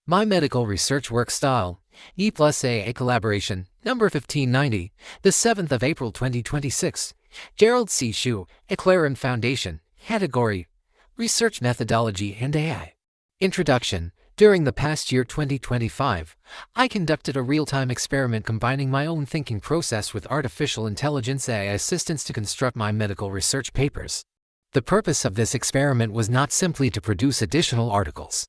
My medical research work style, E plus A collaboration, number 1590, the 7th of April 2026, Gerald C. EclaireMD Foundation, category, Research Methodology and AI. Introduction. During the past year 2025, I conducted a real-time experiment combining my own thinking process with artificial intelligence AI assistance to construct my medical research papers. The purpose of this experiment was not simply to produce additional articles,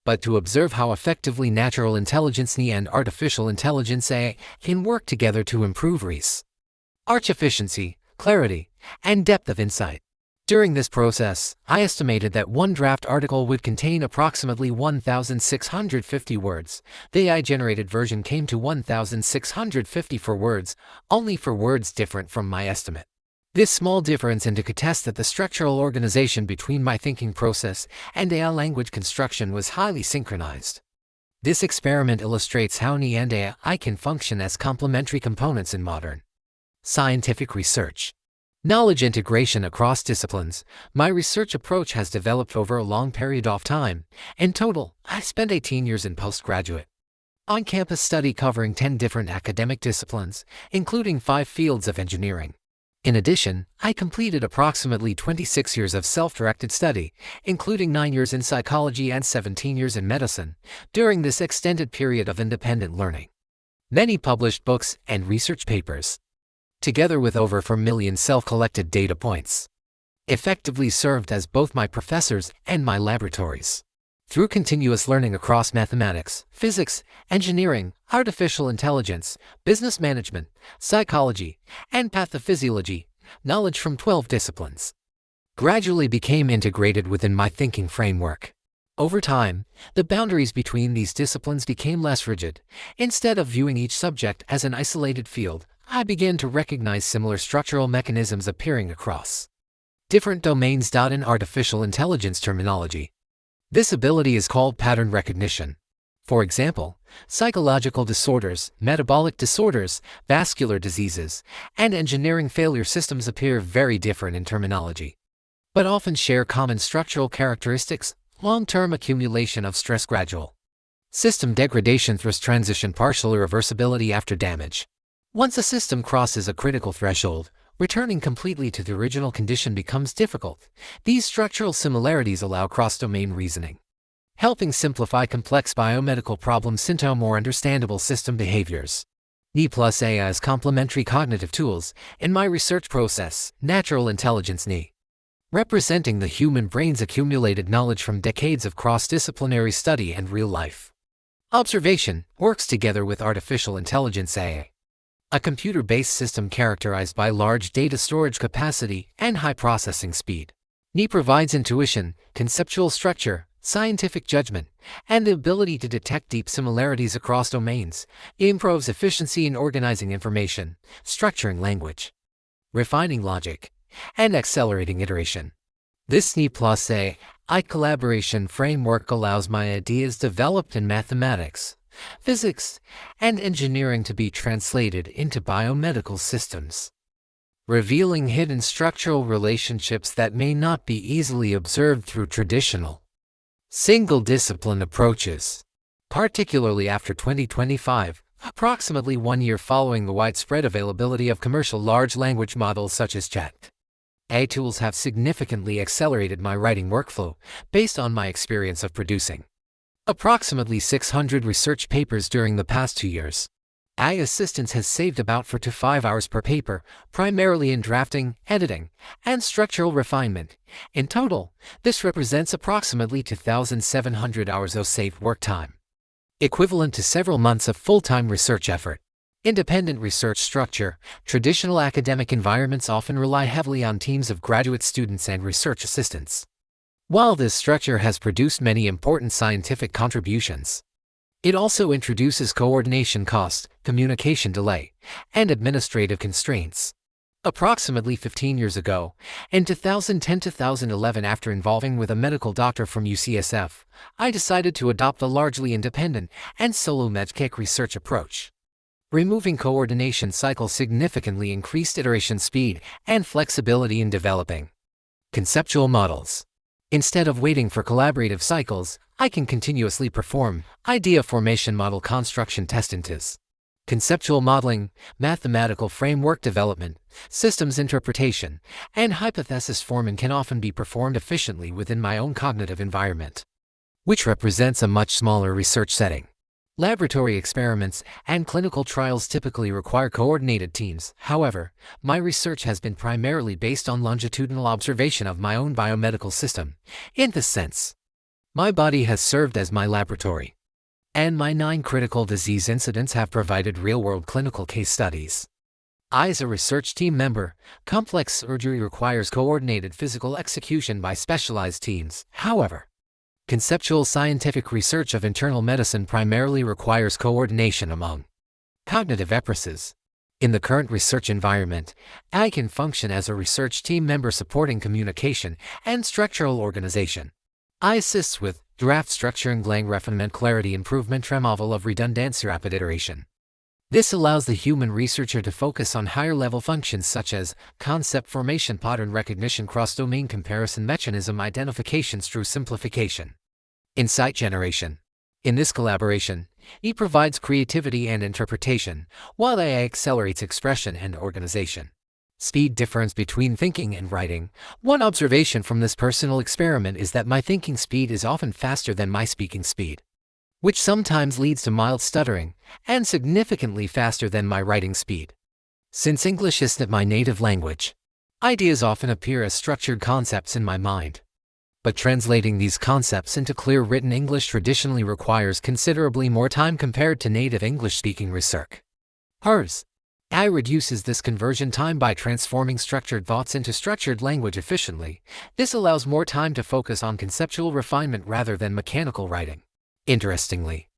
but to observe how effectively natural intelligence and artificial intelligence AI can work together to improve research efficiency, clarity, and depth of insight. During this process, I estimated that one draft article would contain approximately 1,650 words. The AI-generated version came to 1,654 words, only for words different from my estimate. This small difference could test that the structural organization between my thinking process and AI language construction was highly synchronized. This experiment illustrates how NI and AI can function as complementary components in modern scientific research. Knowledge integration across disciplines. My research approach has developed over a long period of time. In total, I spent 18 years in postgraduate on-campus study covering 10 different academic disciplines, including 5 fields of engineering. In addition, I completed approximately 26 years of self-directed study, including 9 years in psychology and 17 years in medicine, during this extended period of independent learning. Many published books and research papers, together with over 4 million self-collected data points, effectively served as both my professors and my laboratories. Through continuous learning across mathematics, physics, engineering, artificial intelligence, business management, psychology, and pathophysiology, knowledge from 12 disciplines gradually became integrated within my thinking framework. Over time, the boundaries between these disciplines became less rigid. Instead of viewing each subject as an isolated field, I began to recognize similar structural mechanisms appearing across different domains. In artificial intelligence terminology, this ability is called pattern recognition. For example, psychological disorders, metabolic disorders, vascular diseases, and engineering failure systems appear very different in terminology, but often share common structural characteristics: long-term accumulation of stress, gradual system degradation, thrust transition, partial irreversibility after damage. Once a system crosses a critical threshold, returning completely to the original condition becomes difficult. These structural similarities allow cross-domain reasoning, helping simplify complex biomedical problems into more understandable system behaviors. E plus AI as complementary cognitive tools. In my research process, natural intelligence NI, representing the human brain's accumulated knowledge from decades of cross-disciplinary study and real-life observation, works together with artificial intelligence AI, a computer-based system characterized by large data storage capacity and high processing speed. NI provides intuition, conceptual structure, scientific judgment, and the ability to detect deep similarities across domains. It improves efficiency in organizing information, structuring language, refining logic, and accelerating iteration. This NI plus AI collaboration framework allows my ideas developed in mathematics, physics, and engineering to be translated into biomedical systems, revealing hidden structural relationships that may not be easily observed through traditional single-discipline approaches. Particularly after 2025, approximately 1 year following the widespread availability of commercial large language models such as AI tools have significantly accelerated my writing workflow based on my experience of producing approximately 600 research papers during the past 2 years. AI assistance has saved about 4 to 5 hours per paper, primarily in drafting, editing, and structural refinement. In total, this represents approximately 2,700 hours of saved work time, equivalent to several months of full-time research effort. Independent research structure. Traditional academic environments often rely heavily on teams of graduate students and research assistants. While this structure has produced many important scientific contributions, it also introduces coordination cost, communication delay, and administrative constraints. Approximately 15 years ago, in 2010-2011, after involving with a medical doctor from UCSF, I decided to adopt a largely independent and solo medtech research approach. Removing coordination cycles significantly increased iteration speed and flexibility in developing conceptual models. Instead of waiting for collaborative cycles, I can continuously perform idea formation model construction test intes. Conceptual modeling, mathematical framework development, systems interpretation, and hypothesis forming can often be performed efficiently within my own cognitive environment, which represents a much smaller research setting. Laboratory experiments and clinical trials typically require coordinated teams. However, my research has been primarily based on longitudinal observation of my own biomedical system. In this sense, my body has served as my laboratory, and my 9 critical disease incidents have provided real-world clinical case studies. As a research team member, complex surgery requires coordinated physical execution by specialized teams. However, conceptual scientific research of internal medicine primarily requires coordination among cognitive approaches. In the current research environment, I can function as a research team member supporting communication and structural organization. I assist with draft structuring, lang refinement, clarity improvement, removal of redundancy, rapid iteration. This allows the human researcher to focus on higher-level functions such as concept formation, pattern recognition, cross-domain comparison, mechanism identifications through simplification, insight generation. In this collaboration, E provides creativity and interpretation, while AI accelerates expression and organization. Speed difference between thinking and writing. One observation from this personal experiment is that my thinking speed is often faster than my speaking speed, which sometimes leads to mild stuttering, and significantly faster than my writing speed. Since English isn't my native language, ideas often appear as structured concepts in my mind. But translating these concepts into clear written English traditionally requires considerably more time compared to native English-speaking research. Hers. AI reduces this conversion time by transforming structured thoughts into structured language efficiently. This allows more time to focus on conceptual refinement rather than mechanical writing. Interestingly,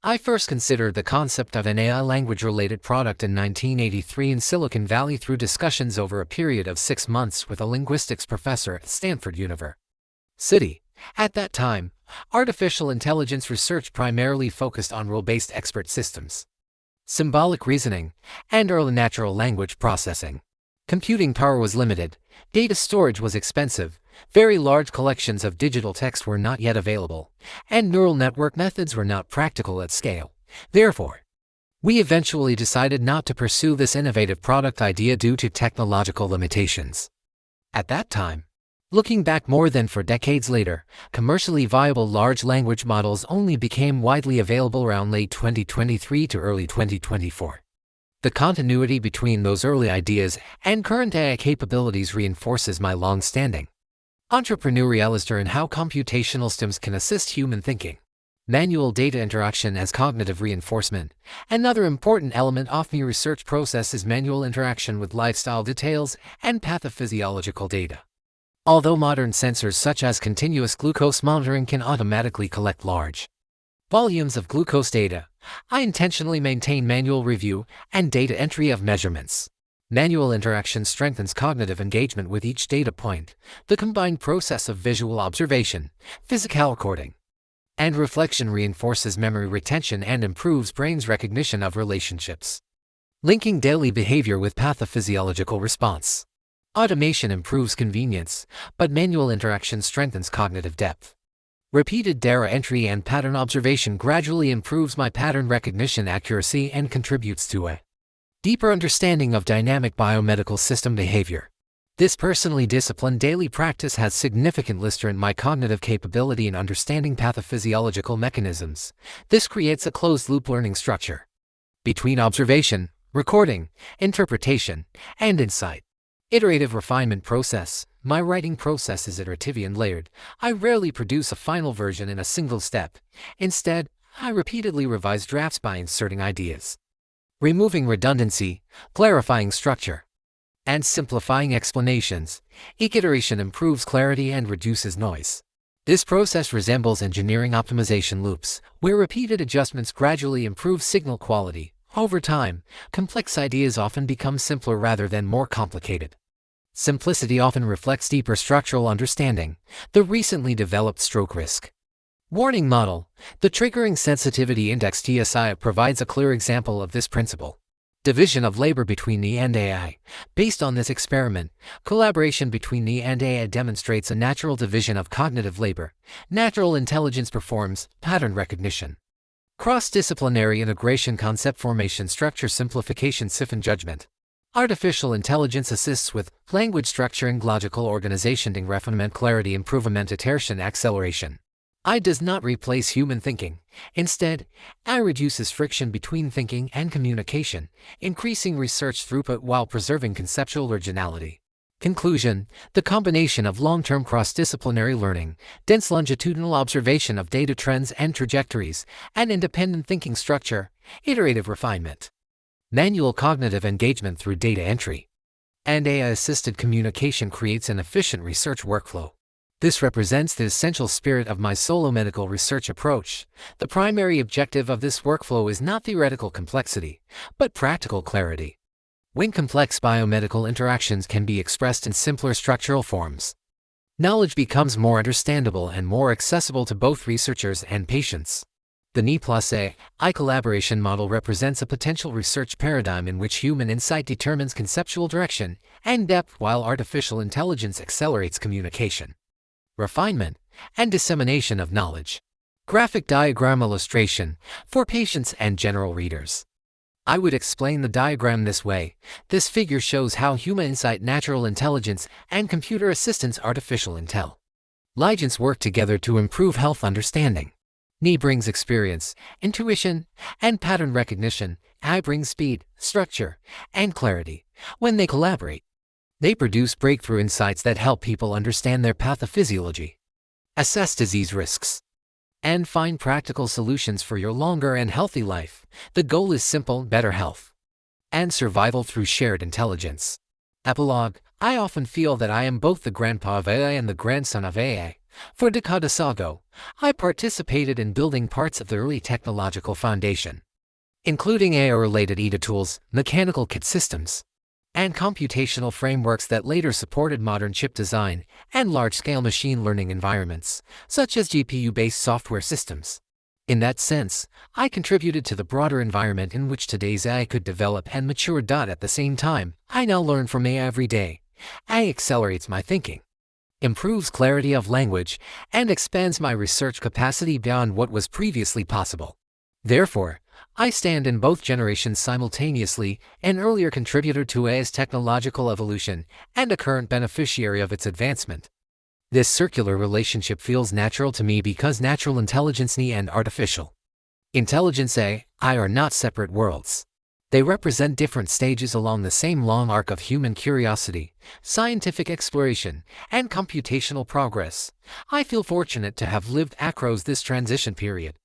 I first considered the concept of an AI language-related product in 1983 in Silicon Valley through discussions over a period of 6 months with a linguistics professor at Stanford University. At that time, artificial intelligence research primarily focused on rule-based expert systems, symbolic reasoning, and early natural language processing. Computing power was limited, data storage was expensive, very large collections of digital text were not yet available, and neural network methods were not practical at scale. Therefore, we eventually decided not to pursue this innovative product idea due to technological limitations. At that time, looking back more than 4 decades later, commercially viable large language models only became widely available around late 2023 to early 2024. The continuity between those early ideas and current AI capabilities reinforces my long-standing entrepreneurialism in how computational systems can assist human thinking. Manual data interaction as cognitive reinforcement. Another important element of my research process is manual interaction with lifestyle details and pathophysiological data. Although modern sensors such as continuous glucose monitoring can automatically collect large volumes of glucose data, I intentionally maintain manual review and data entry of measurements. Manual interaction strengthens cognitive engagement with each data point. The combined process of visual observation, physical recording, and reflection reinforces memory retention and improves brain's recognition of relationships, linking daily behavior with pathophysiological response. Automation improves convenience, but manual interaction strengthens cognitive depth. Repeated data entry and pattern observation gradually improves my pattern recognition accuracy and contributes to a deeper understanding of dynamic biomedical system behavior. This personally disciplined daily practice has significant lister in my cognitive capability in understanding pathophysiological mechanisms. This creates a closed-loop learning structure between observation, recording, interpretation, and insight. Iterative refinement process. My writing process is iterative and layered. I rarely produce a final version in a single step. Instead, I repeatedly revise drafts by inserting ideas, removing redundancy, clarifying structure, and simplifying explanations. Each iteration improves clarity and reduces noise. This process resembles engineering optimization loops, where repeated adjustments gradually improve signal quality. Over time, complex ideas often become simpler rather than more complicated. Simplicity often reflects deeper structural understanding. The recently developed stroke risk warning model, the Triggering Sensitivity Index TSI, provides a clear example of this principle. Division of labor between knee and AI. Based on this experiment, collaboration between knee and AI demonstrates a natural division of cognitive labor. Natural intelligence performs pattern recognition. Cross-disciplinary integration, concept formation, structure simplification, siphon judgment. Artificial intelligence assists with language structuring, logical organization, refinement, clarity improvement, iteration, acceleration. AI does not replace human thinking. Instead, AI reduces friction between thinking and communication, increasing research throughput while preserving conceptual originality. Conclusion: the combination of long-term cross-disciplinary learning, dense longitudinal observation of data trends and trajectories, and independent thinking structure, iterative refinement, manual cognitive engagement through data entry, and AI-assisted communication creates an efficient research workflow. This represents the essential spirit of my solo medical research approach. The primary objective of this workflow is not theoretical complexity, but practical clarity. When complex biomedical interactions can be expressed in simpler structural forms, knowledge becomes more understandable and more accessible to both researchers and patients. The No.1590 collaboration model represents a potential research paradigm in which human insight determines conceptual direction and depth while artificial intelligence accelerates communication, refinement, and dissemination of knowledge. Graphic diagram illustration for patients and general readers. I would explain the diagram this way. This figure shows how human insight, natural intelligence, and computer assistance artificial intelligence work together to improve health understanding. Ni brings experience, intuition, and pattern recognition. I brings speed, structure, and clarity. When they collaborate, they produce breakthrough insights that help people understand their pathophysiology, assess disease risks, and find practical solutions for your longer and healthy life. The goal is simple: better health and survival through shared intelligence. Epilogue: I often feel that I am both the grandpa of AI and the grandson of AI. For decades ago, I participated in building parts of the early technological foundation, including AI-related EDA tools, mechanical kit systems, and computational frameworks that later supported modern chip design and large-scale machine learning environments, such as GPU-based software systems. In that sense, I contributed to the broader environment in which today's AI could develop and mature. At the same time, I now learn from AI every day. AI accelerates my thinking, improves clarity of language, and expands my research capacity beyond what was previously possible. Therefore, I stand in both generations simultaneously, an earlier contributor to AI's technological evolution and a current beneficiary of its advancement. This circular relationship feels natural to me because natural intelligence and artificial intelligence AI are not separate worlds. They represent different stages along the same long arc of human curiosity, scientific exploration, and computational progress. I feel fortunate to have lived across this transition period,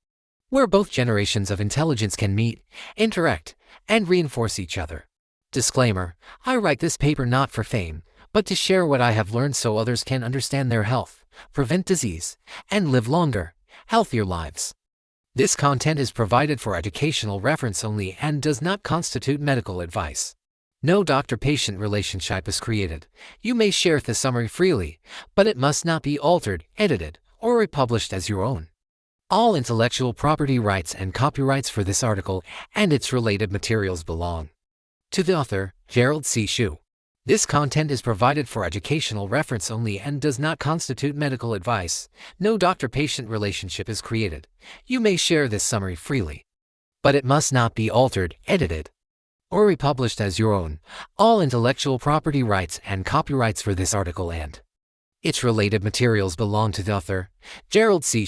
where both generations of intelligence can meet, interact, and reinforce each other. Disclaimer: I write this paper not for fame, but to share what I have learned so others can understand their health, prevent disease, and live longer, healthier lives. This content is provided for educational reference only and does not constitute medical advice. No doctor-patient relationship is created. You may share the summary freely, but it must not be altered, edited, or republished as your own. All intellectual property rights and copyrights for this article and its related materials belong to the author, Gerald C. This content is provided for educational reference only and does not constitute medical advice. No doctor-patient relationship is created. You may share this summary freely, but it must not be altered, edited, or republished as your own. All intellectual property rights and copyrights for this article and its related materials belong to the author, Gerald C.